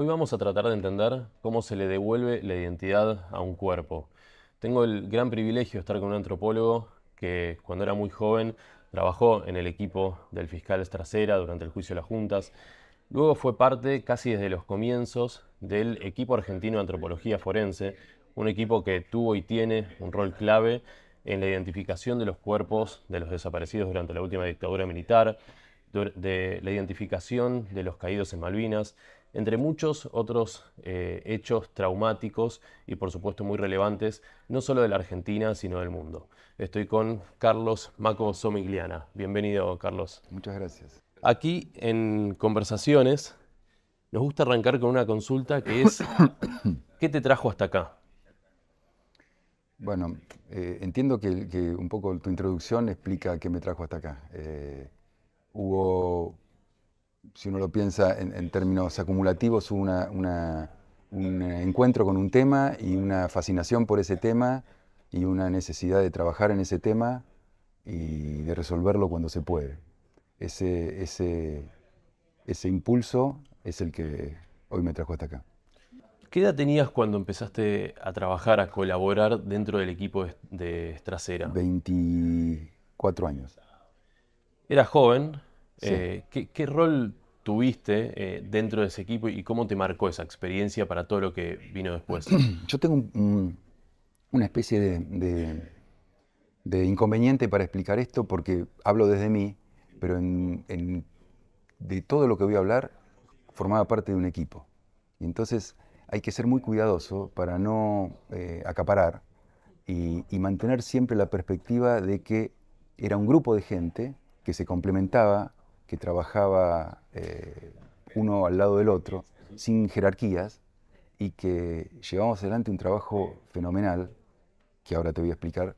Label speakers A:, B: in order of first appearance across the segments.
A: Hoy vamos a tratar de entender cómo se le devuelve la identidad a un cuerpo. Tengo el gran privilegio de estar con un antropólogo que cuando era muy joven trabajó en el equipo del fiscal Estracera durante el juicio de las juntas. Luego fue parte casi desde los comienzos del equipo argentino de antropología forense, un equipo que tuvo y tiene un rol clave en la identificación de los cuerpos de los desaparecidos durante la última dictadura militar, de la identificación de los caídos en Malvinas, entre muchos otros hechos traumáticos y por supuesto muy relevantes, no solo de la Argentina, sino del mundo. Estoy con Carlos Maco Somigliana. Bienvenido, Carlos.
B: Muchas gracias.
A: Aquí en Conversaciones nos gusta arrancar con una consulta que es, ¿qué te trajo hasta acá?
B: Bueno, entiendo que un poco tu introducción explica qué me trajo hasta acá. Hubo, si uno lo piensa en términos acumulativos, hubo un encuentro con un tema y una fascinación por ese tema y una necesidad de trabajar en ese tema y de resolverlo cuando se puede. Ese, ese, ese impulso es el que hoy me trajo hasta acá.
A: ¿Qué edad tenías cuando empezaste a trabajar, a colaborar dentro del equipo de Estracera?
B: 24 años.
A: Eras joven.
B: Sí.
A: ¿Qué rol tuviste dentro de ese equipo y cómo te marcó esa experiencia para todo lo que vino después?
B: Yo tengo una especie de inconveniente para explicar esto porque hablo desde mí, pero de todo lo que voy a hablar formaba parte de un equipo. Y entonces hay que ser muy cuidadoso para no acaparar y mantener siempre la perspectiva de que era un grupo de gente que se complementaba, que trabajaba uno al lado del otro, sin jerarquías, y que llevamos adelante un trabajo fenomenal, que ahora te voy a explicar,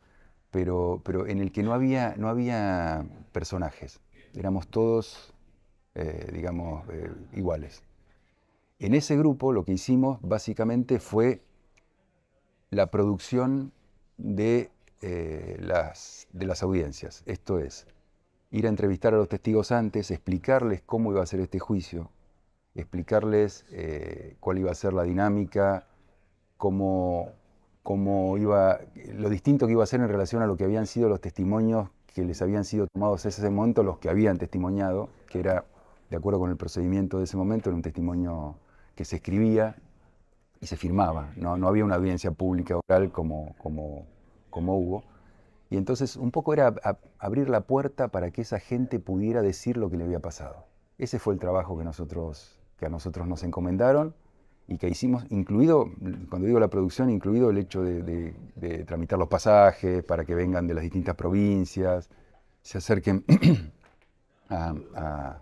B: pero en el que no había personajes, éramos todos, digamos, iguales. En ese grupo lo que hicimos básicamente fue la producción de las audiencias, esto es, ir a entrevistar a los testigos antes, explicarles cómo iba a ser este juicio, explicarles cuál iba a ser la dinámica, cómo, cómo iba, lo distinto que iba a ser en relación a lo que habían sido los testimonios que les habían sido tomados en ese momento, los que habían testimoniado, que era, de acuerdo con el procedimiento de ese momento, era un testimonio que se escribía y se firmaba, no había una audiencia pública oral como hubo. Y entonces un poco era abrir la puerta para que esa gente pudiera decir lo que le había pasado. Ese fue el trabajo que a nosotros nos encomendaron y que hicimos, incluido, cuando digo la producción, incluido el hecho de tramitar los pasajes para que vengan de las distintas provincias, se acerquen a, a-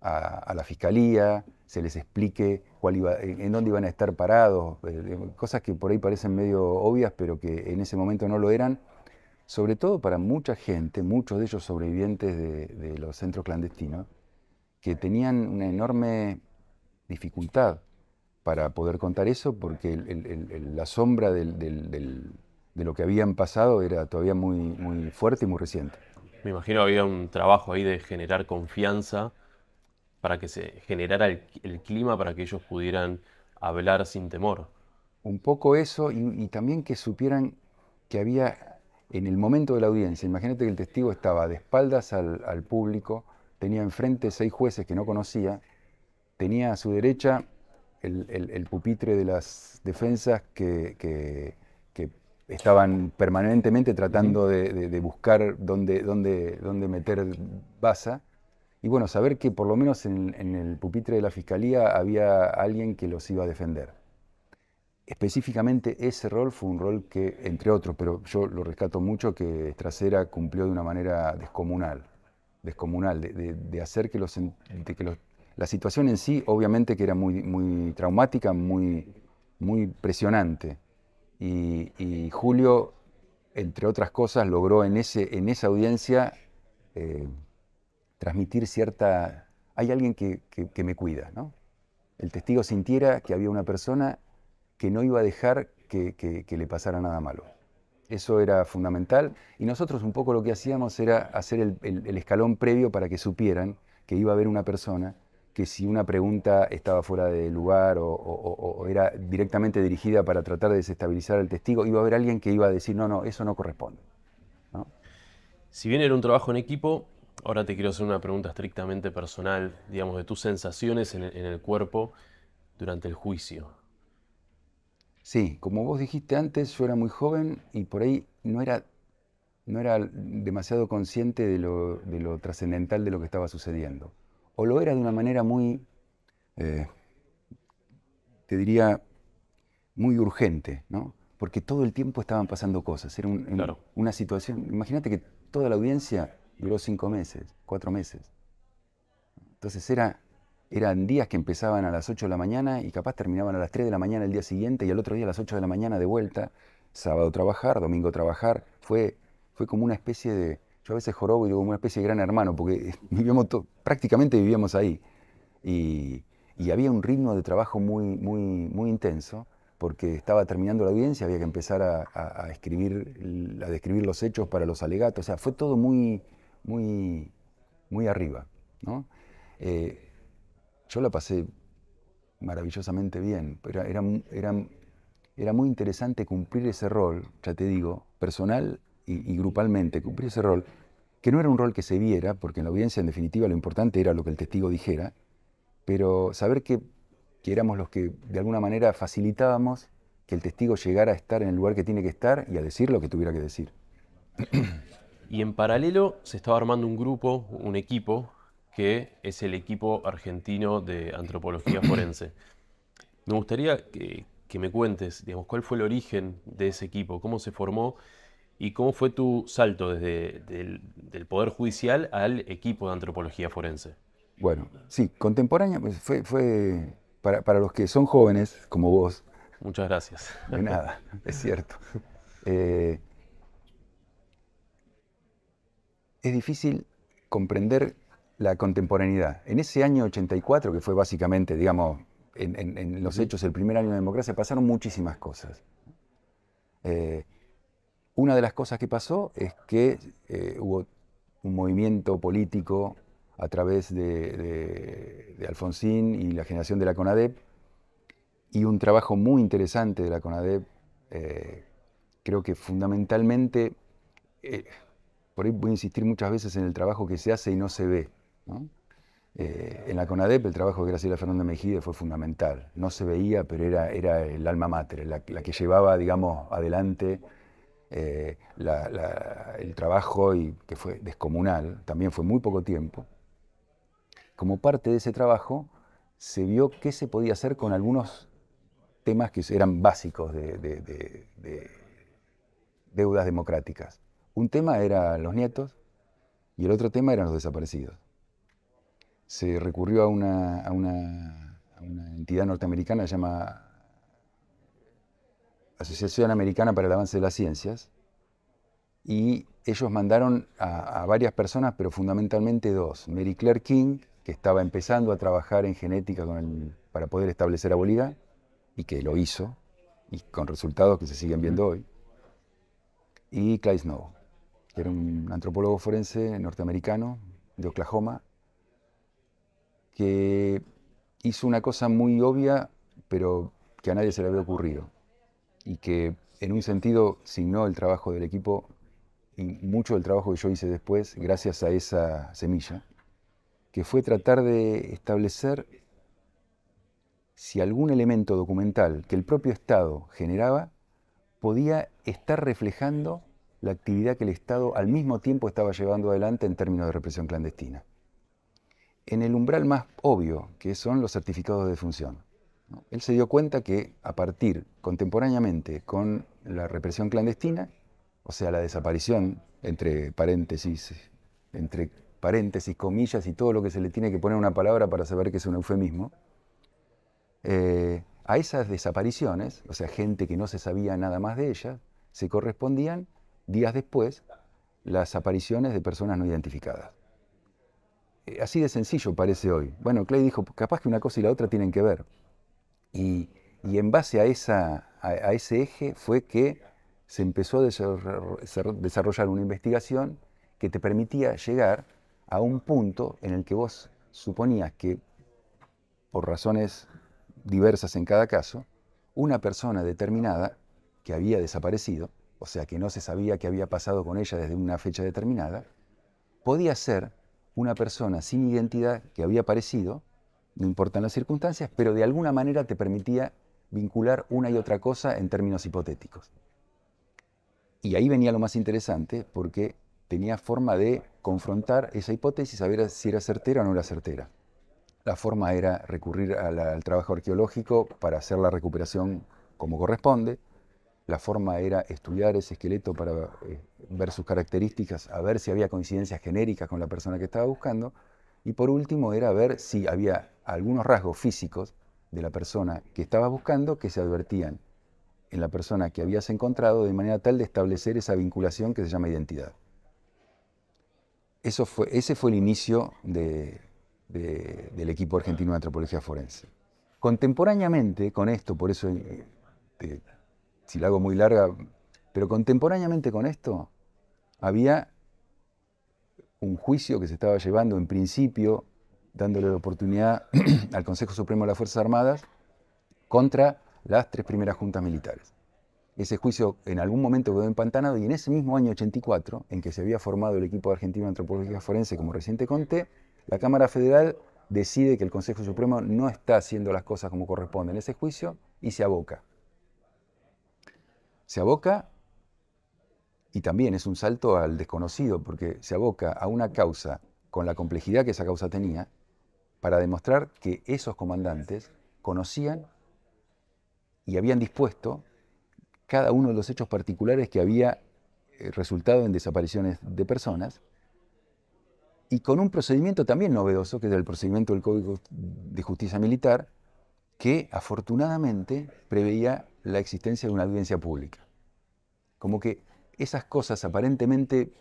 B: a la fiscalía, se les explique en dónde iban a estar parados, cosas que por ahí parecen medio obvias, pero que en ese momento no lo eran, sobre todo para mucha gente, muchos de ellos sobrevivientes de los centros clandestinos, que tenían una enorme dificultad para poder contar eso, porque la sombra de lo que habían pasado era todavía muy fuerte y muy reciente.
A: Me imagino había un trabajo ahí de generar confianza para que se generara el clima para que ellos pudieran hablar sin temor.
B: Un poco eso y también que supieran que había en el momento de la audiencia, imagínate que el testigo estaba de espaldas al público, tenía enfrente 6 jueces que no conocía, tenía a su derecha el pupitre de las defensas que estaban permanentemente tratando de buscar dónde meter baza. Y bueno, saber que por lo menos en el pupitre de la fiscalía había alguien que los iba a defender. Específicamente ese rol fue un rol que, entre otros, pero yo lo rescato mucho, que Estracera cumplió de una manera descomunal, de hacer que la situación en sí, obviamente que era muy traumática, muy presionante. Y Julio, entre otras cosas, logró en esa audiencia eh, transmitir cierta... Hay alguien que me cuida, ¿no? El testigo sintiera que había una persona que no iba a dejar que le pasara nada malo. Eso era fundamental y nosotros un poco lo que hacíamos era hacer el escalón previo para que supieran que iba a haber una persona que si una pregunta estaba fuera de lugar o era directamente dirigida para tratar de desestabilizar al testigo, iba a haber alguien que iba a decir, no, no, eso no corresponde, ¿no?
A: Si bien era un trabajo en equipo, ahora te quiero hacer una pregunta estrictamente personal, digamos, de tus sensaciones en el cuerpo durante el juicio.
B: Sí, como vos dijiste antes, yo era muy joven y por ahí no era demasiado consciente de lo trascendental de lo que estaba sucediendo. O lo era de una manera muy, eh, te diría, muy urgente, ¿no? Porque todo el tiempo estaban pasando cosas. Era
A: Claro.
B: una situación, imagínate que toda la audiencia duró 5 meses, 4 meses. Entonces eran días que empezaban a las 8 de la mañana y capaz terminaban a las 3 de la mañana el día siguiente y al otro día a las 8 de la mañana de vuelta, sábado trabajar, domingo trabajar. Fue como una especie de, yo a veces jorobo y digo como una especie de gran hermano, porque prácticamente vivíamos ahí. Y, y había un ritmo de trabajo muy intenso, porque estaba terminando la audiencia, había que empezar a describir los hechos para los alegatos. O sea, fue todo muy, muy arriba, ¿no? Eh, yo la pasé maravillosamente bien, pero era muy interesante cumplir ese rol, ya te digo, personal y grupalmente, cumplir ese rol, que no era un rol que se viera, porque en la audiencia en definitiva lo importante era lo que el testigo dijera, pero saber que éramos los que de alguna manera facilitábamos que el testigo llegara a estar en el lugar que tiene que estar y a decir lo que tuviera que decir.
A: Y en paralelo se estaba armando un grupo, un equipo, que es el equipo argentino de antropología forense. Me gustaría que me cuentes, digamos, cuál fue el origen de ese equipo, cómo se formó y cómo fue tu salto del Poder Judicial al equipo de antropología forense.
B: Bueno, sí, contemporánea, pues fue para los que son jóvenes, como vos,
A: Muchas gracias.
B: de nada, es cierto. Eh, es difícil comprender la contemporaneidad. En ese año 84, que fue básicamente, digamos, en los
A: Ujú.
B: hechos el primer año de democracia, pasaron muchísimas cosas. Eh, una de las cosas que pasó es que hubo un movimiento político a través de Alfonsín y la generación de la CONADEP y un trabajo muy interesante de la CONADEP. Creo que fundamentalmente, eh, por ahí voy a insistir muchas veces en el trabajo que se hace y no se ve, ¿no? En la CONADEP el trabajo de Graciela Fernández Mejide fue fundamental. No se veía, pero era el alma mater, la que llevaba, digamos, adelante el trabajo y que fue descomunal, también fue muy poco tiempo. Como parte de ese trabajo se vio qué se podía hacer con algunos temas que eran básicos de deudas democráticas. Un tema era los nietos y el otro tema eran los desaparecidos. Se recurrió a una entidad norteamericana que se llama Asociación Americana para el Avance de las Ciencias, y ellos mandaron a varias personas, pero fundamentalmente dos. Mary Claire King, que estaba empezando a trabajar en genética para poder establecer abolidad, y que lo hizo, y con resultados que se siguen
A: Ujú.
B: viendo hoy, y Clyde Snow, que era un antropólogo forense norteamericano de Oklahoma, que hizo una cosa muy obvia, pero que a nadie se le había ocurrido, y que en un sentido signó el trabajo del equipo y mucho del trabajo que yo hice después gracias a esa semilla, que fue tratar de establecer si algún elemento documental que el propio Estado generaba podía estar reflejando la actividad que el Estado al mismo tiempo estaba llevando adelante en términos de represión clandestina. En el umbral más obvio, que son los certificados de defunción, ¿no? Él se dio cuenta que a partir, contemporáneamente, con la represión clandestina, o sea, la desaparición, entre paréntesis, comillas y todo lo que se le tiene que poner una palabra para saber que es un eufemismo, a esas desapariciones, o sea, gente que no se sabía nada más de ellas, se correspondían días después las apariciones de personas no identificadas. Así de sencillo parece hoy. Bueno, Clay dijo, capaz que una cosa y la otra tienen que ver. Y, y en base a ese eje fue que se empezó a desarrollar una investigación que te permitía llegar a un punto en el que vos suponías que por razones diversas en cada caso, una persona determinada que había desaparecido, o sea que no se sabía qué había pasado con ella desde una fecha determinada, podía ser una persona sin identidad que había aparecido, no importan las circunstancias, pero de alguna manera te permitía vincular una y otra cosa en términos hipotéticos. Y ahí venía lo más interesante, porque tenía forma de confrontar esa hipótesis, a ver si era certera o no era certera. La forma era recurrir al trabajo arqueológico para hacer la recuperación como corresponde. La forma era estudiar ese esqueleto para ver sus características, a ver si había coincidencias genéricas con la persona que estaba buscando. Y por último era ver si había algunos rasgos físicos de la persona que estaba buscando que se advertían en la persona que habías encontrado, de manera tal de establecer esa vinculación que se llama identidad. Ese fue el inicio del equipo argentino de antropología forense. Contemporáneamente con esto, por eso, si la hago muy larga, pero contemporáneamente con esto, había un juicio que se estaba llevando en principio, dándole la oportunidad al Consejo Supremo de las Fuerzas Armadas contra las 3 primeras juntas militares. Ese juicio en algún momento quedó empantanado y en ese mismo año 84, en que se había formado el equipo argentino de antropología forense, como recién te conté, la Cámara Federal decide que el Consejo Supremo no está haciendo las cosas como corresponde en ese juicio y se aboca. Se aboca, y también es un salto al desconocido, porque se aboca a una causa con la complejidad que esa causa tenía, para demostrar que esos comandantes conocían y habían dispuesto cada uno de los hechos particulares que había resultado en desapariciones de personas, y con un procedimiento también novedoso, que es el procedimiento del Código de Justicia Militar, que afortunadamente preveía la existencia de una audiencia pública. Como que esas cosas aparentemente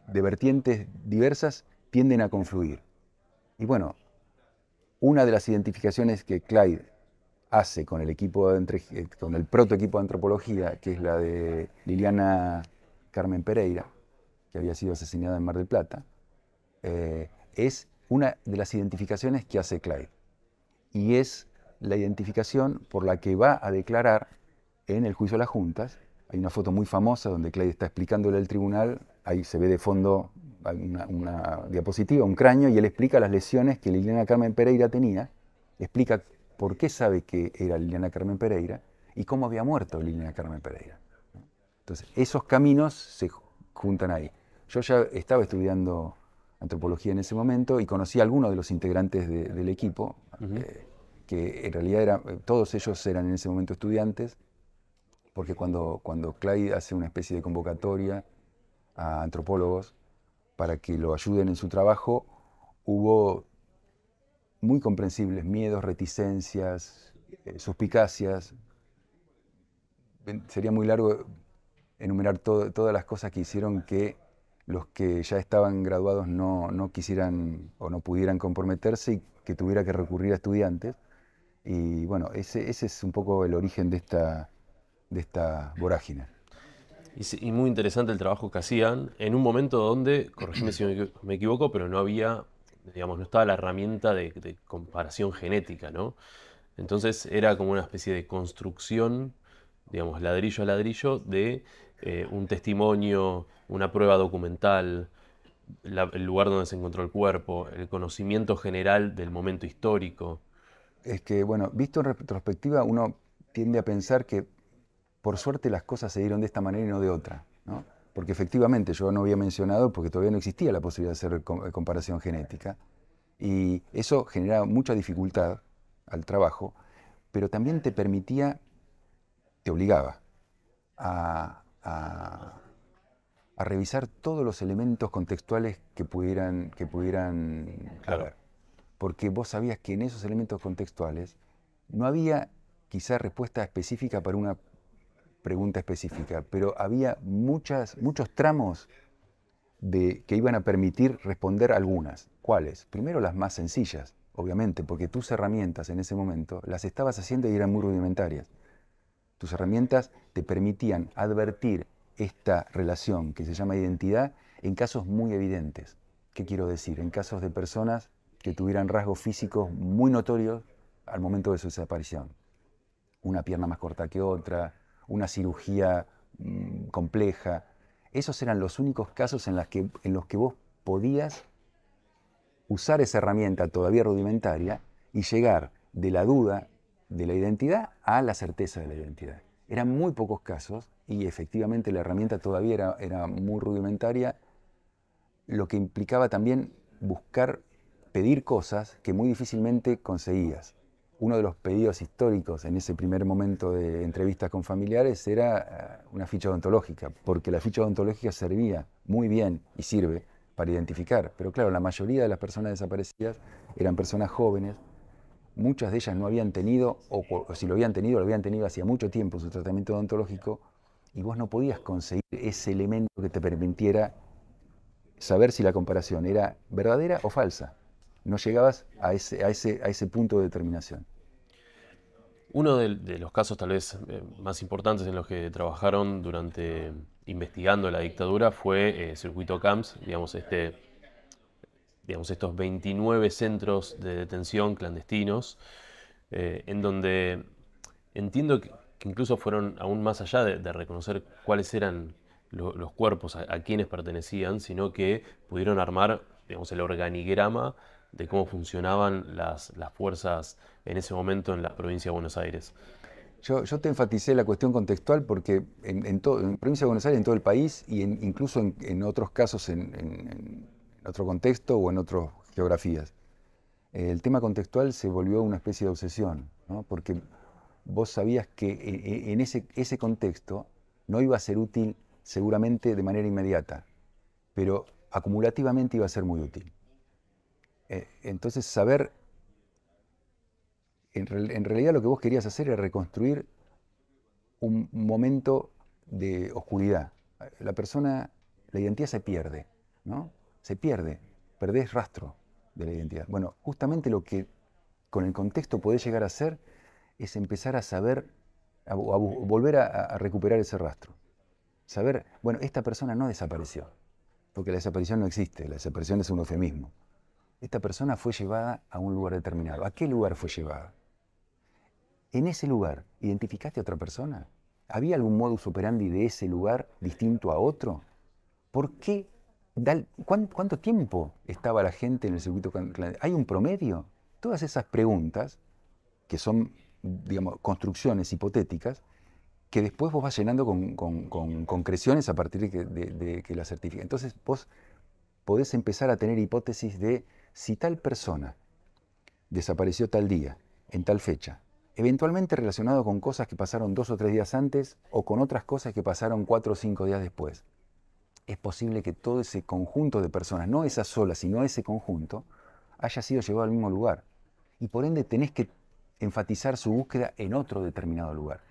B: de vertientes diversas tienden a confluir. Y bueno, una de las identificaciones que Clyde hace con el protoequipo de antropología, que es la de Liliana Carmen Pereira, que había sido asesinada en Mar del Plata, es una de las identificaciones que hace Clyde. Y es la identificación por la que va a declarar en el juicio de las juntas. Hay una foto muy famosa donde Clyde está explicándole al tribunal, ahí se ve de fondo una diapositiva, un cráneo, y él explica las lesiones que Liliana Carmen Pereira tenía, explica por qué sabe que era Liliana Carmen Pereira y cómo había muerto Liliana Carmen Pereira. Entonces, esos caminos se juntan ahí. Yo ya estaba estudiando antropología en ese momento y conocí a algunos de los integrantes del equipo, que en realidad todos ellos eran en ese momento estudiantes, porque cuando Clyde hace una especie de convocatoria a antropólogos para que lo ayuden en su trabajo, hubo muy comprensibles miedos, reticencias, suspicacias. Sería muy largo enumerar todas las cosas que hicieron que los que ya estaban graduados no quisieran o no pudieran comprometerse y que tuviera que recurrir a estudiantes. Y bueno, ese es un poco el origen de esta vorágine.
A: Y muy interesante el trabajo que hacían en un momento donde, corregime si me equivoco, pero no había, digamos, no estaba la herramienta de comparación genética, ¿no? Entonces era como una especie de construcción, digamos, ladrillo a ladrillo, de un testimonio, una prueba documental, el lugar donde se encontró el cuerpo, el conocimiento general del momento histórico.
B: Es que, bueno, visto en retrospectiva, uno tiende a pensar que por suerte las cosas se dieron de esta manera y no de otra, ¿no? Porque efectivamente yo no había mencionado, porque todavía no existía la posibilidad de hacer comparación genética, y eso generaba mucha dificultad al trabajo, pero también te obligaba a revisar todos los elementos contextuales que pudieran
A: Claro.
B: haber. Porque vos sabías que en esos elementos contextuales no había quizá respuesta específica para una pregunta específica, pero había muchos tramos que iban a permitir responder algunas. ¿Cuáles? Primero las más sencillas, obviamente, porque tus herramientas en ese momento las estabas haciendo y eran muy rudimentarias. Tus herramientas te permitían advertir esta relación que se llama identidad en casos muy evidentes. ¿Qué quiero decir? En casos de personas que tuvieran rasgos físicos muy notorios al momento de su desaparición. Una pierna más corta que otra, una cirugía compleja. Esos eran los únicos casos en los que vos podías usar esa herramienta todavía rudimentaria y llegar de la duda de la identidad a la certeza de la identidad. Eran muy pocos casos y efectivamente la herramienta todavía era muy rudimentaria, lo que implicaba también pedir cosas que muy difícilmente conseguías. Uno de los pedidos históricos en ese primer momento de entrevistas con familiares era una ficha odontológica, porque la ficha odontológica servía muy bien y sirve para identificar. Pero claro, la mayoría de las personas desaparecidas eran personas jóvenes, muchas de ellas no habían tenido, o si lo habían tenido hacía mucho tiempo su tratamiento odontológico, y vos no podías conseguir ese elemento que te permitiera saber si la comparación era verdadera o falsa. No llegabas a ese punto de determinación.
A: Uno de los casos tal vez más importantes en los que trabajaron durante investigando la dictadura fue Circuito Camps, digamos, estos 29 centros de detención clandestinos, en donde entiendo que incluso fueron aún más allá de reconocer cuáles eran los cuerpos, a quienes pertenecían, sino que pudieron armar, digamos, el organigrama de cómo funcionaban las fuerzas en ese momento en la provincia de Buenos Aires.
B: Yo te enfaticé la cuestión contextual porque en la provincia de Buenos Aires, en todo el país, y incluso en otros casos, en otro contexto o en otras geografías, el tema contextual se volvió una especie de obsesión, ¿no? Porque vos sabías que en ese contexto no iba a ser útil seguramente de manera inmediata, pero acumulativamente iba a ser muy útil. Entonces saber, en realidad lo que vos querías hacer era reconstruir un momento de oscuridad. La identidad se pierde, ¿no? Se pierde, perdés rastro de la identidad. Bueno, justamente lo que con el contexto podés llegar a hacer es empezar a saber, volver a recuperar ese rastro. Saber, bueno, esta persona no desapareció, porque la desaparición no existe, la desaparición es un eufemismo. Esta persona fue llevada a un lugar determinado. ¿A qué lugar fue llevada? En ese lugar, ¿identificaste a otra persona? ¿Había algún modus operandi de ese lugar distinto a otro? ¿Por qué? ¿Cuánto tiempo estaba la gente en el circuito clandestino? ¿Hay un promedio? Todas esas preguntas, que son, digamos, construcciones hipotéticas, que después vos vas llenando con concreciones a partir de que las certifica. Entonces vos podés empezar a tener hipótesis de si tal persona desapareció tal día, en tal fecha, eventualmente relacionado con cosas que pasaron 2 o 3 días antes o con otras cosas que pasaron 4 o 5 días después. Es posible que todo ese conjunto de personas, no esa sola, sino ese conjunto, haya sido llevado al mismo lugar. Y por ende tenés que enfatizar su búsqueda en otro determinado lugar.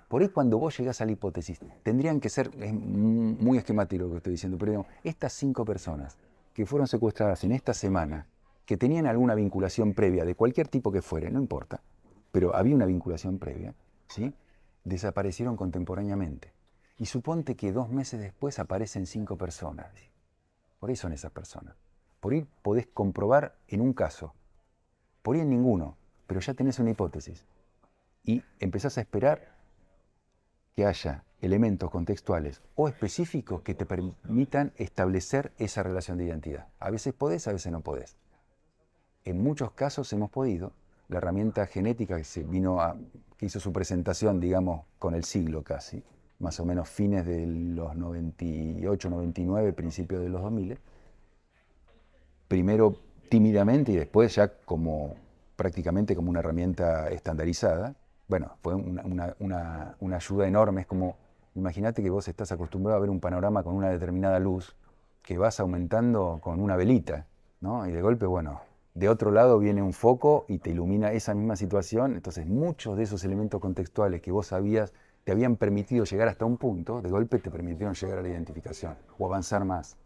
B: Por ahí cuando vos llegás a la hipótesis, tendrían que ser, es muy esquemático lo que estoy diciendo, pero digamos, estas 5 personas que fueron secuestradas en esta semana, que tenían alguna vinculación previa, de cualquier tipo que fuere, no importa, pero había una vinculación previa, ¿sí? Desaparecieron contemporáneamente. Y suponte que 2 meses después aparecen 5 personas. Por ahí son esas personas. Por ahí podés comprobar en un caso, por ahí en ninguno, pero ya tenés una hipótesis. Y empezás a esperar que haya elementos contextuales o específicos que te permitan establecer esa relación de identidad. A veces podés, a veces no podés. En muchos casos hemos podido. La herramienta genética que hizo su presentación, digamos, con el siglo casi, más o menos fines de los 98, 99, principios de los 2000, primero tímidamente y después ya prácticamente como una herramienta estandarizada. Bueno, fue una ayuda enorme. Es como, imagínate que vos estás acostumbrado a ver un panorama con una determinada luz que vas aumentando con una velita, ¿no? Y de golpe, bueno, de otro lado viene un foco y te ilumina esa misma situación. Entonces muchos de esos elementos contextuales que vos sabías te habían permitido llegar hasta un punto, de golpe te permitieron llegar a la identificación o avanzar más.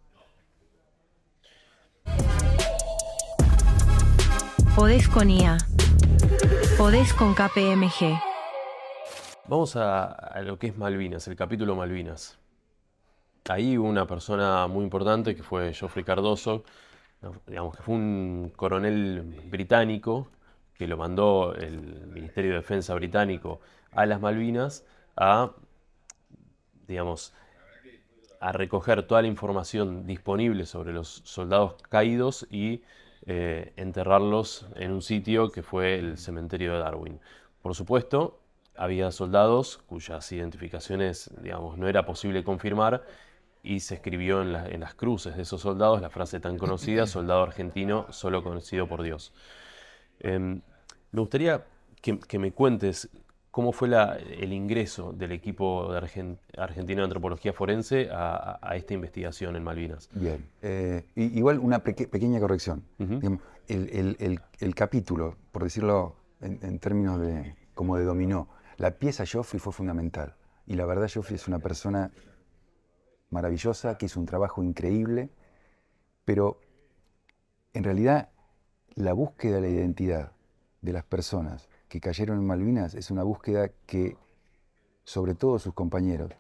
C: Podés con IA. Podés con KPMG.
A: Vamos a lo que es Malvinas, el capítulo Malvinas. Ahí hubo una persona muy importante que fue Geoffrey Cardoso, digamos que fue un coronel británico que lo mandó el Ministerio de Defensa británico a las Malvinas a, digamos, a recoger toda la información disponible sobre los soldados caídos y enterrarlos en un sitio que fue el cementerio de Darwin. Por supuesto, había soldados cuyas identificaciones, digamos, no era posible confirmar, y se escribió en las cruces de esos soldados la frase tan conocida: soldado argentino, solo conocido por Dios. Me gustaría que me cuentes cómo fue el ingreso del equipo de argentino de antropología forense a esta investigación en Malvinas.
B: Bien. Igual una pequeña corrección. Digamos, el capítulo, por decirlo en términos de como de dominó, la pieza Geoffrey fue fundamental. Y la verdad, Geoffrey es una persona maravillosa, que hizo un trabajo increíble, pero en realidad la búsqueda de la identidad de las personas que cayeron en Malvinas es una búsqueda que, sobre todo sus compañeros,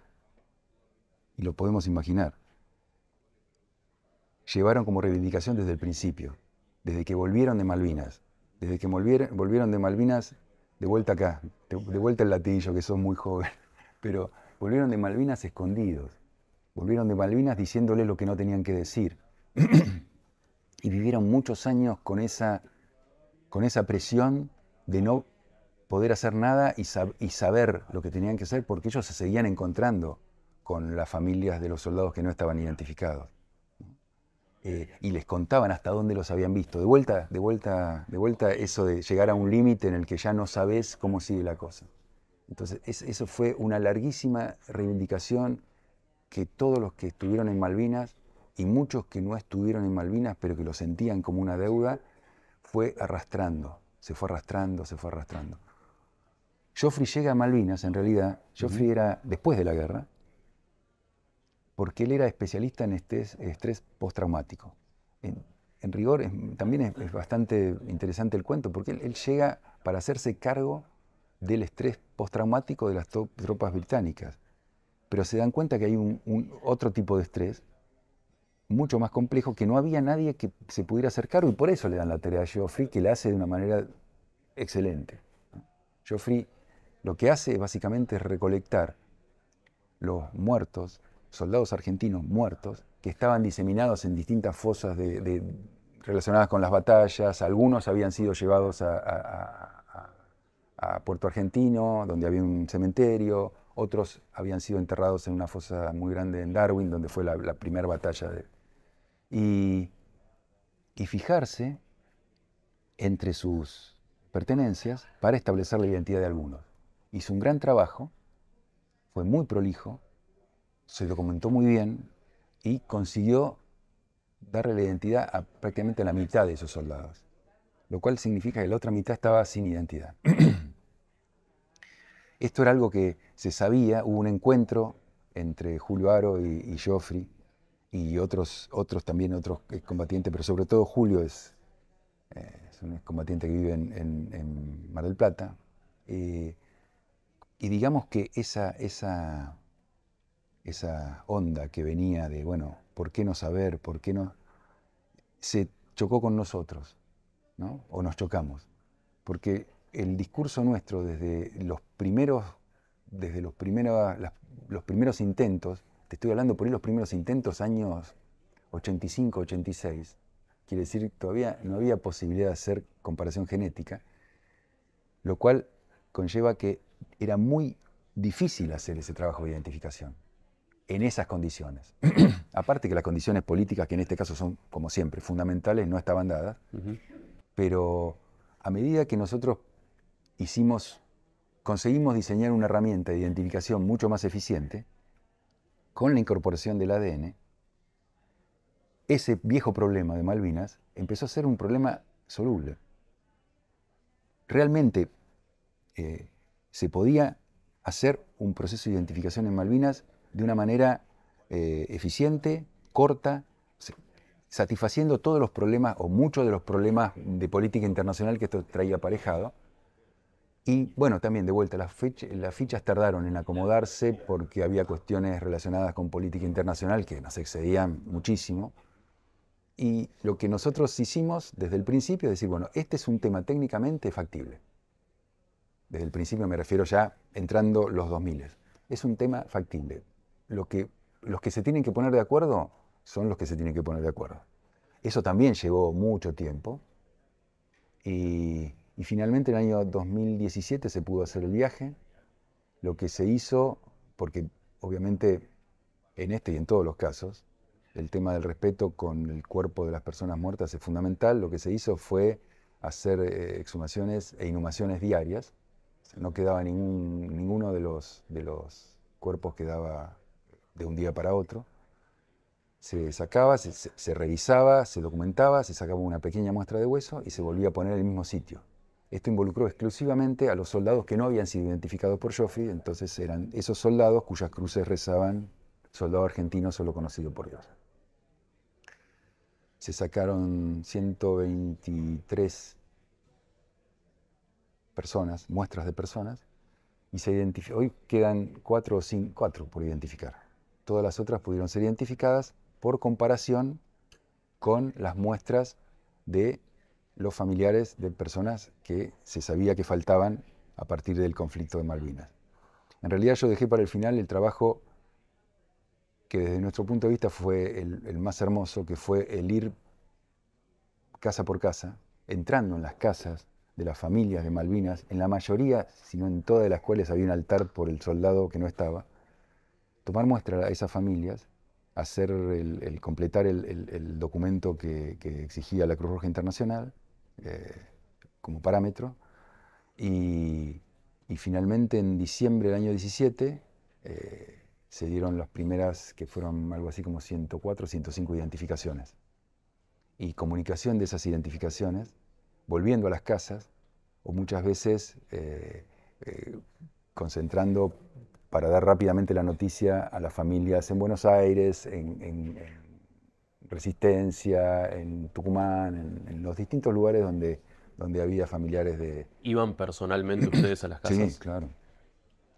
B: y lo podemos imaginar, llevaron como reivindicación desde el principio, desde que volvieron de Malvinas, desde que volvieron de Malvinas, de vuelta acá, de vuelta al Latillo, que sos muy joven, pero volvieron de Malvinas escondidos, volvieron de Malvinas diciéndole lo que no tenían que decir, y vivieron muchos años con esa presión de no poder hacer nada y saber lo que tenían que hacer, porque ellos se seguían encontrando con las familias de los soldados que no estaban identificados. Y les contaban hasta dónde los habían visto. De vuelta eso de llegar a un límite en el que ya no sabes cómo sigue la cosa. Entonces, eso fue una larguísima reivindicación que todos los que estuvieron en Malvinas y muchos que no estuvieron en Malvinas, pero que lo sentían como una deuda, fue arrastrando, se fue arrastrando. Geoffrey llega a Malvinas, en realidad, Geoffrey era después de la guerra, porque él era especialista en estrés postraumático. En rigor, también es bastante interesante el cuento, porque él llega para hacerse cargo del estrés postraumático de las tropas británicas. Pero se dan cuenta que hay otro tipo de estrés, mucho más complejo, que no había nadie que se pudiera hacer cargo, y por eso le dan la tarea a Geoffrey, que la hace de una manera excelente. Geoffrey lo que hace básicamente es recolectar los muertos, soldados argentinos muertos, que estaban diseminados en distintas fosas relacionadas con las batallas. Algunos habían sido llevados a Puerto Argentino, donde había un cementerio, otros habían sido enterrados en una fosa muy grande en Darwin, donde fue la primera batalla. Y fijarse entre sus pertenencias para establecer la identidad de algunos. Hizo un gran trabajo, fue muy prolijo, se documentó muy bien y consiguió darle la identidad a prácticamente la mitad de esos soldados, lo cual significa que la otra mitad estaba sin identidad. Esto era algo que se sabía, hubo un encuentro entre Julio Haro y Geoffrey y otros combatientes, pero sobre todo Julio es un excombatiente que vive en Mar del Plata. Y digamos que esa onda que venía de, bueno, ¿por qué no saber? ¿Por qué no? Se chocó con nosotros, ¿no? O nos chocamos. Porque el discurso nuestro desde los primeros intentos, te estoy hablando por ahí los primeros intentos, años 85, 86, quiere decir todavía no había posibilidad de hacer comparación genética, lo cual conlleva que era muy difícil hacer ese trabajo de identificación en esas condiciones. Aparte que las condiciones políticas, que en este caso son, como siempre, fundamentales, no estaban dadas, pero a medida que nosotros conseguimos diseñar una herramienta de identificación mucho más eficiente, con la incorporación del ADN, ese viejo problema de Malvinas empezó a ser un problema soluble. Realmente se podía hacer un proceso de identificación en Malvinas de una manera eficiente, corta, satisfaciendo todos los problemas o muchos de los problemas de política internacional que esto traía aparejado. Y bueno, también de vuelta, las fichas tardaron en acomodarse porque había cuestiones relacionadas con política internacional que nos excedían muchísimo. Y lo que nosotros hicimos desde el principio es decir, bueno, este es un tema técnicamente factible. Desde el principio me refiero ya entrando los 2000. Es un tema factible. Los que se tienen que poner de acuerdo son los que se tienen que poner de acuerdo. Eso también llevó mucho tiempo. Y finalmente en el año 2017 se pudo hacer el viaje. Lo que se hizo, porque obviamente en este y en todos los casos, el tema del respeto con el cuerpo de las personas muertas es fundamental. Lo que se hizo fue hacer exhumaciones e inhumaciones diarias. No quedaba ninguno de los cuerpos quedaba de un día para otro. Se sacaba, se revisaba, se documentaba, se sacaba una pequeña muestra de hueso y se volvía a poner en el mismo sitio. Esto involucró exclusivamente a los soldados que no habían sido identificados por Joffrey, entonces eran esos soldados cuyas cruces rezaban soldado argentino solo conocido por Dios. Se sacaron 123 personas, muestras de personas, y hoy quedan 4 por identificar. Todas las otras pudieron ser identificadas por comparación con las muestras de los familiares de personas que se sabía que faltaban a partir del conflicto de Malvinas. En realidad yo dejé para el final el trabajo que desde nuestro punto de vista fue el más hermoso, que fue el ir casa por casa, entrando en las casas de las familias de Malvinas, en la mayoría, si no en todas las cuales había un altar por el soldado que no estaba, tomar muestra a esas familias, hacer completar el documento que exigía la Cruz Roja Internacional como parámetro, y finalmente en diciembre del año 17 se dieron las primeras, que fueron algo así como 104, 105 identificaciones. Y comunicación de esas identificaciones, volviendo a las casas, o muchas veces concentrando para dar rápidamente la noticia a las familias en Buenos Aires, en Resistencia, en Tucumán, en los distintos lugares donde había familiares de...
A: ¿Iban personalmente ustedes a las casas?
B: Sí, claro.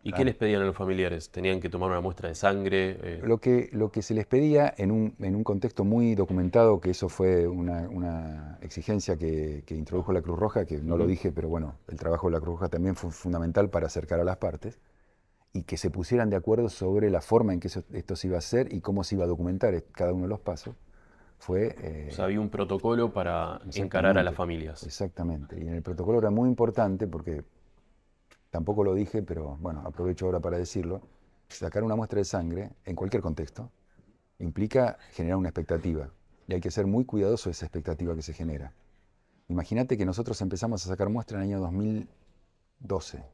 A: ¿Y qué les pedían a los familiares? ¿Tenían que tomar una muestra de sangre?
B: Lo que se les pedía en un contexto muy documentado, que eso fue una exigencia que introdujo la Cruz Roja, que no lo dije, pero bueno, el trabajo de la Cruz Roja también fue fundamental para acercar a las partes, y que se pusieran de acuerdo sobre la forma en que esto se iba a hacer y cómo se iba a documentar cada uno de los pasos.
A: O sea, había un protocolo para encarar a las familias.
B: Exactamente, y en el protocolo era muy importante porque... Tampoco lo dije, pero bueno, aprovecho ahora para decirlo. Sacar una muestra de sangre, en cualquier contexto, implica generar una expectativa. Y hay que ser muy cuidadoso de esa expectativa que se genera. Imagínate que nosotros empezamos a sacar muestras en el año 2012,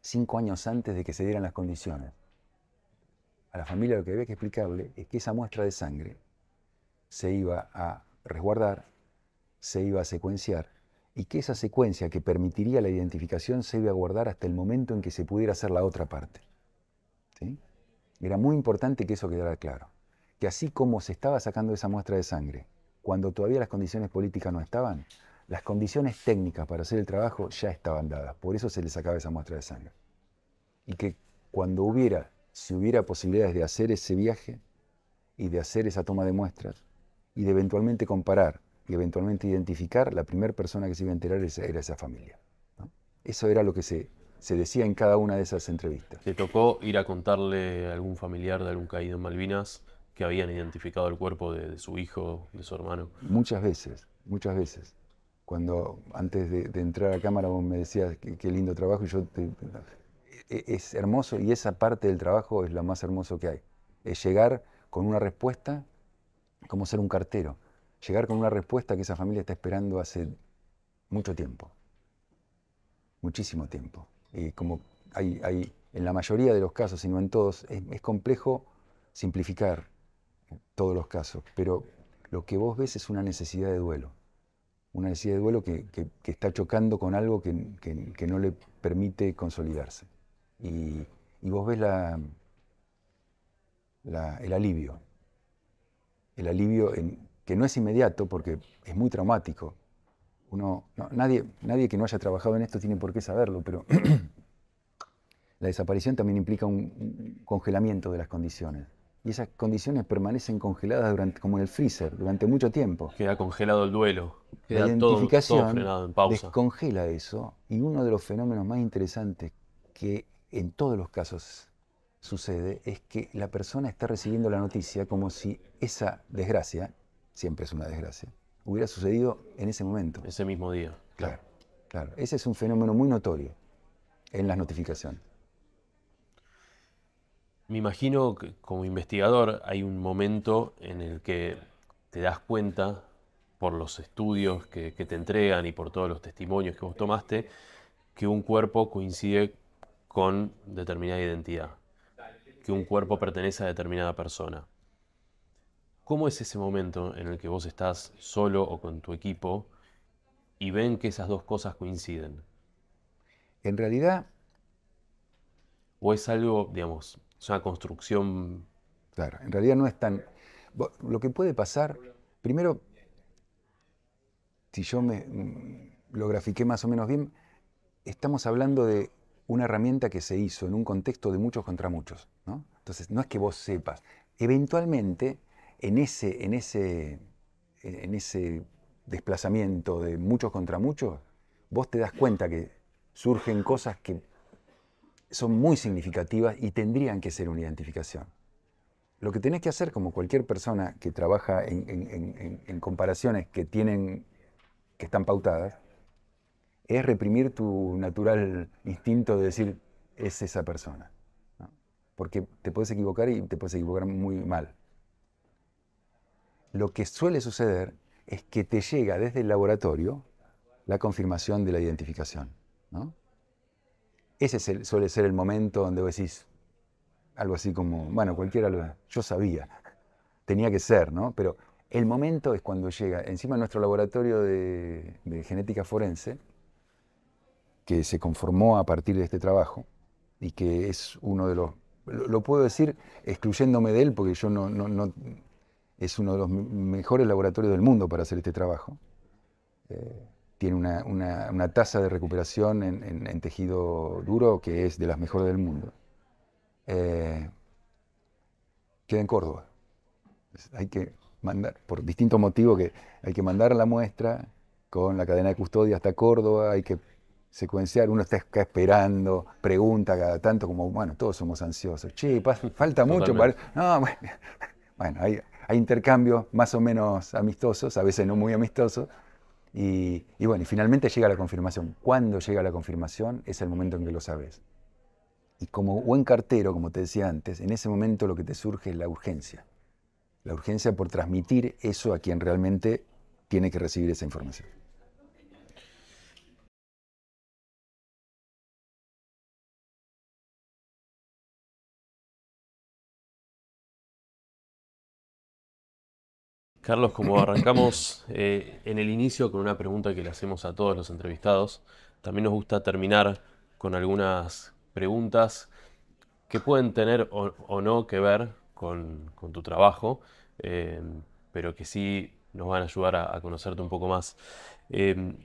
B: 5 años antes de que se dieran las condiciones. A la familia lo que había que explicarle es que esa muestra de sangre se iba a resguardar, se iba a secuenciar, y que esa secuencia que permitiría la identificación se iba a guardar hasta el momento en que se pudiera hacer la otra parte. ¿Sí? Era muy importante que eso quedara claro. Que así como se estaba sacando esa muestra de sangre, cuando todavía las condiciones políticas no estaban, las condiciones técnicas para hacer el trabajo ya estaban dadas. Por eso se le sacaba esa muestra de sangre. Y que cuando si hubiera posibilidades de hacer ese viaje y de hacer esa toma de muestras y de eventualmente comparar y eventualmente identificar, la primera persona que se iba a enterar era esa familia, ¿no? Eso era lo que se decía en cada una de esas entrevistas.
A: ¿Te tocó ir a contarle a algún familiar de algún caído en Malvinas que habían identificado el cuerpo de su hijo, de su hermano?
B: Muchas veces, muchas veces. Cuando antes de entrar a cámara vos me decías qué lindo trabajo, es hermoso, y esa parte del trabajo es lo más hermoso que hay. Es llegar con una respuesta, como ser un cartero. Llegar con una respuesta que esa familia está esperando hace mucho tiempo, muchísimo tiempo. Y como hay en la mayoría de los casos, si no en todos, es complejo simplificar todos los casos, pero lo que vos ves es una necesidad de duelo que está chocando con algo que no le permite consolidarse. Y vos ves el alivio que no es inmediato porque es muy traumático. Nadie que no haya trabajado en esto tiene por qué saberlo, pero la desaparición también implica un congelamiento de las condiciones. y esas condiciones permanecen congeladas durante, como en el freezer, durante mucho tiempo.
A: Queda congelado el duelo,
B: La
A: queda todo
B: identificación
A: frenado en pausa.
B: descongela eso, y uno de los fenómenos más interesantes que en todos los casos sucede es que la persona está recibiendo la noticia como si esa desgracia, siempre es una desgracia, hubiera sucedido en ese momento.
A: Ese mismo día.
B: Claro, claro. Ese es un fenómeno muy notorio en las notificaciones.
A: Me imagino que como investigador hay un momento en el que te das cuenta, por los estudios que te entregan y por todos los testimonios que vos tomaste, que un cuerpo coincide con determinada identidad, que un cuerpo pertenece a determinada persona. ¿Cómo es ese momento en el que vos estás solo o con tu equipo y ven que esas dos cosas coinciden?
B: En realidad,
A: ¿O es algo, digamos, es una construcción?
B: claro, en realidad no es tan... Lo que puede pasar, primero, si yo lo grafiqué más o menos bien, estamos hablando de una herramienta que se hizo en un contexto de muchos contra muchos, ¿no? Entonces, no es que vos sepas. Eventualmente, en ese desplazamiento de muchos contra muchos, vos te das cuenta que surgen cosas que son muy significativas y tendrían que ser una identificación. Lo que tenés que hacer, como cualquier persona que trabaja en comparaciones que están pautadas, es reprimir tu natural instinto de decir, es esa persona, ¿no? Porque te puedes equivocar y te puedes equivocar muy mal. Lo que suele suceder es que te llega desde el laboratorio la confirmación de la identificación, ¿no? Ese suele ser el momento donde vos decís algo así como, bueno, yo sabía, tenía que ser, ¿no? Pero el momento es cuando llega, encima nuestro laboratorio de genética forense, que se conformó a partir de este trabajo y que es uno de los, lo puedo decir excluyéndome de él porque yo no es uno de los mejores laboratorios del mundo para hacer este trabajo. Tiene una tasa de recuperación en tejido duro que es de las mejores del mundo. Queda en Córdoba. Hay que mandar, por distintos motivos, que hay que mandar la muestra con la cadena de custodia hasta Córdoba, hay que secuenciar, uno está acá esperando, pregunta cada tanto, como, bueno, todos somos ansiosos. Che, falta mucho para...
A: Totalmente.
B: No, bueno, hay intercambios más o menos amistosos, a veces no muy amistosos, y bueno, y finalmente llega la confirmación. Cuando llega la confirmación es el momento en que lo sabes. Y como buen cartero, como te decía antes, en ese momento lo que te surge es la urgencia. La urgencia por transmitir eso a quien realmente tiene que recibir esa información.
A: Carlos, como arrancamos en el inicio con una pregunta que le hacemos a todos los entrevistados, también nos gusta terminar con algunas preguntas que pueden tener o no que ver con tu trabajo, eh, pero que sí nos van a ayudar a conocerte un poco más. Eh,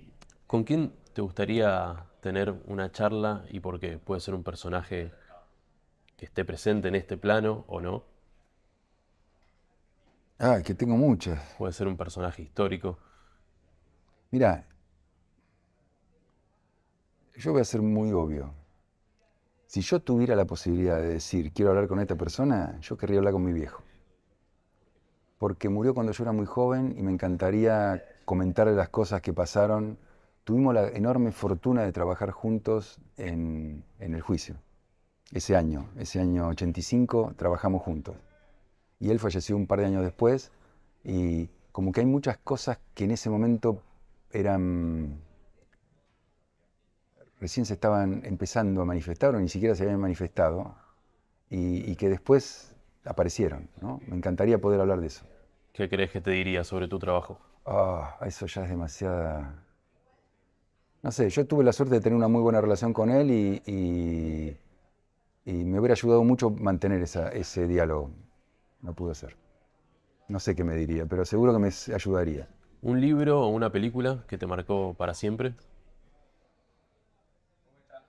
A: ¿Con quién te gustaría tener una charla y por qué? Puede ser un personaje que esté presente en este plano o no,
B: Ah, que tengo muchas.
A: puede ser un personaje histórico.
B: Mira, yo voy a ser muy obvio. Si yo tuviera la posibilidad de decir, quiero hablar con esta persona, yo querría hablar con mi viejo. Porque murió cuando yo era muy joven y me encantaría comentarle las cosas que pasaron. Tuvimos la enorme fortuna de trabajar juntos en el juicio. Ese año 85, trabajamos juntos. Y él falleció un par de años después y como que hay muchas cosas que en ese momento eran, recién se estaban empezando a manifestar o ni siquiera se habían manifestado y que después aparecieron, ¿no? Me encantaría poder hablar de eso.
A: ¿Qué crees que te diría sobre tu trabajo?
B: Ah, eso ya es demasiada... No sé, yo tuve la suerte de tener una muy buena relación con él y me hubiera ayudado mucho mantener ese diálogo. No pude hacer. No sé qué me diría, pero seguro que me ayudaría.
A: ¿Un libro o una película que te marcó para siempre?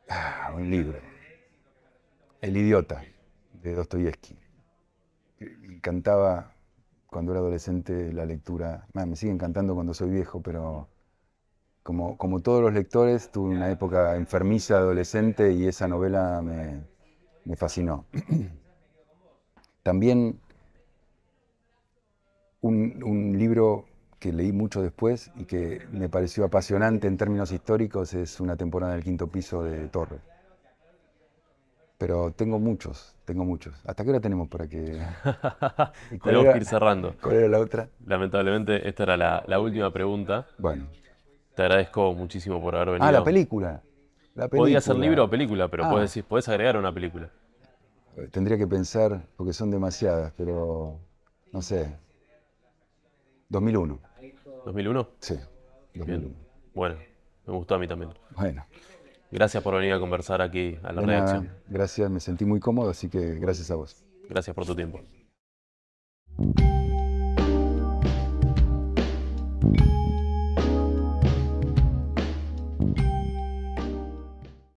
B: Ah, un libro. El idiota, de Dostoyevsky. me encantaba cuando era adolescente la lectura. Me sigue encantando cuando soy viejo, pero como todos los lectores, tuve una época enfermiza adolescente y esa novela me fascinó. También un libro que leí mucho después y que me pareció apasionante en términos históricos es Una temporada en el quinto piso de Torres. Pero tengo muchos. ¿Hasta qué hora tenemos para que...?
A: Tenemos que ir cerrando.
B: ¿Cuál era la otra?
A: Lamentablemente, esta era la última pregunta.
B: Bueno.
A: Te agradezco muchísimo por haber venido.
B: Ah, la película.
A: Podía ser libro o película, pero podés agregar una película.
B: Tendría que pensar, porque son demasiadas, pero no sé. 2001.
A: ¿2001?
B: Sí, 2001.
A: Bien. Bueno, me gustó a mí también.
B: Bueno.
A: Gracias por venir a conversar aquí a la redacción.
B: Gracias, me sentí muy cómodo, así que gracias a vos.
A: Gracias por tu tiempo.